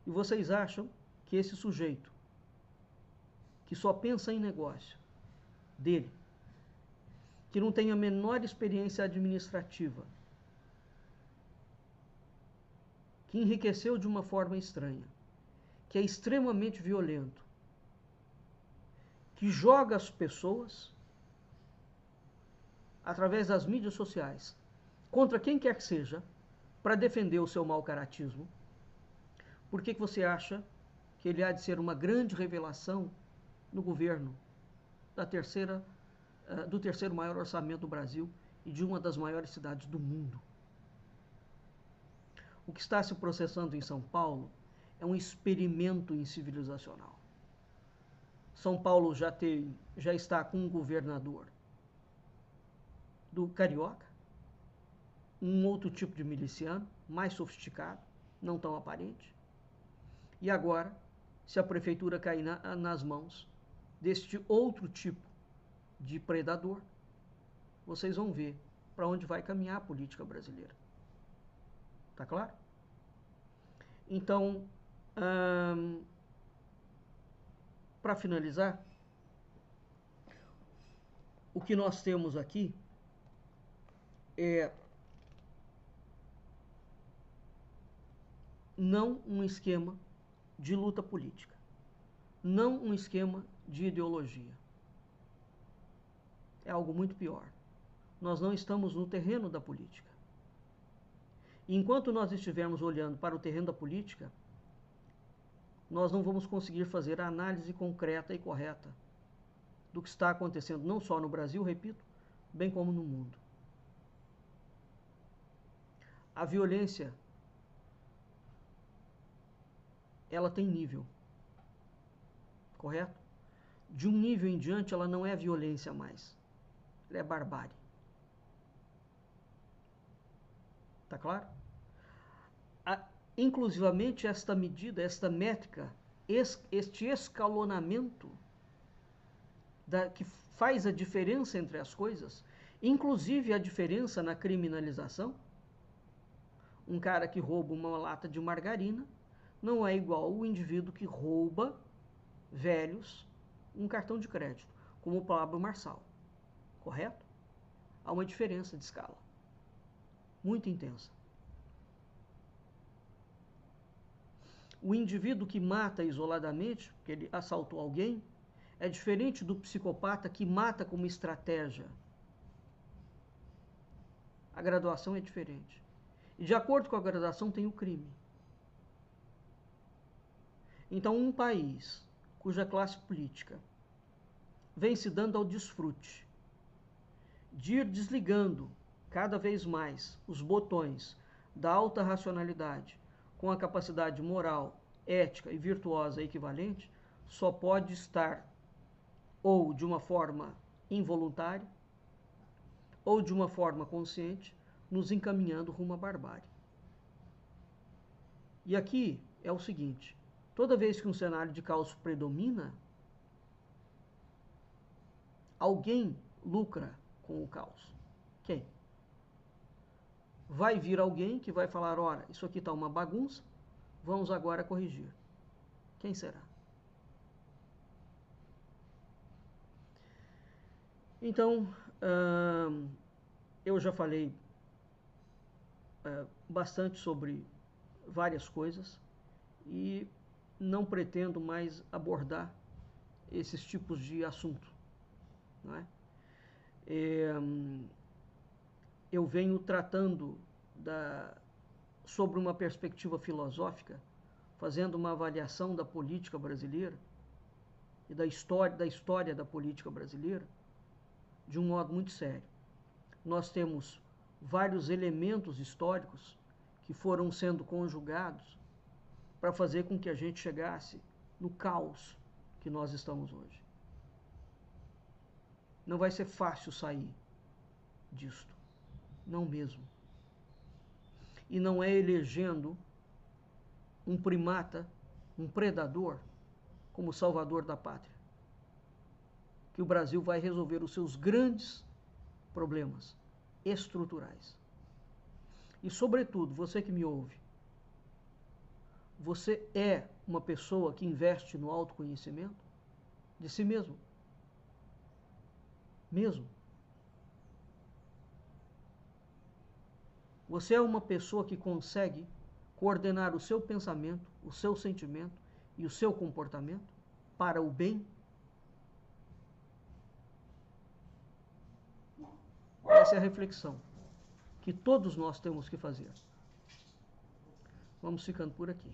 Speaker 1: E vocês acham que esse sujeito, que só pensa em negócio dele, que não tem a menor experiência administrativa, que enriqueceu de uma forma estranha, que é extremamente violento, que joga as pessoas através das mídias sociais contra quem quer que seja para defender o seu mau caratismo, por que você acha que ele há de ser uma grande revelação no governo do terceiro maior orçamento do Brasil e de uma das maiores cidades do mundo? O que está se processando em São Paulo é um experimento incivilizacional. São Paulo já está com um governador do carioca, um outro tipo de miliciano, mais sofisticado, não tão aparente. E agora, se a prefeitura cair nas mãos deste outro tipo de predador, vocês vão ver para onde vai caminhar a política brasileira. Tá claro? Então, para finalizar, o que nós temos aqui é não um esquema de luta política, não um esquema de ideologia. É algo muito pior. Nós não estamos no terreno da política. Enquanto nós estivermos olhando para o terreno da política, nós não vamos conseguir fazer a análise concreta e correta do que está acontecendo, não só no Brasil, repito, bem como no mundo. A violência, ela tem nível, correto? De um nível em diante, ela não é violência mais, ela é barbárie. Tá claro? Inclusivamente esta medida, esta métrica, este escalonamento que faz a diferença entre as coisas, inclusive a diferença na criminalização. Um cara que rouba uma lata de margarina não é igual o indivíduo que rouba velhos um cartão de crédito, como o Pablo Marçal. Correto? Há uma diferença de escala muito intensa. O indivíduo que mata isoladamente, porque ele assaltou alguém, é diferente do psicopata que mata como estratégia. A graduação é diferente. E de acordo com a graduação tem o crime. Então, um país cuja classe política vem se dando ao desfrute de ir desligando cada vez mais os botões da alta racionalidade com a capacidade moral, ética e virtuosa equivalente, só pode estar ou de uma forma involuntária ou de uma forma consciente nos encaminhando rumo à barbárie. E aqui é o seguinte: toda vez que um cenário de caos predomina, alguém lucra com o caos. Quem? Vai vir alguém que vai falar: ora, isso aqui está uma bagunça, vamos agora corrigir. Quem será? Então, eu já falei bastante sobre várias coisas e não pretendo mais abordar esses tipos de assunto, não é? Eu venho tratando sobre uma perspectiva filosófica, fazendo uma avaliação da política brasileira e da história da política brasileira de um modo muito sério. Nós temos vários elementos históricos que foram sendo conjugados para fazer com que a gente chegasse no caos que nós estamos hoje. Não vai ser fácil sair disto, não mesmo. E não é elegendo um primata, um predador, como salvador da pátria, que o Brasil vai resolver os seus grandes problemas estruturais. E, sobretudo, você que me ouve, você é uma pessoa que investe no autoconhecimento de si mesmo? Mesmo? Você é uma pessoa que consegue coordenar o seu pensamento, o seu sentimento e o seu comportamento para o bem? Essa é a reflexão que todos nós temos que fazer. Vamos ficando por aqui.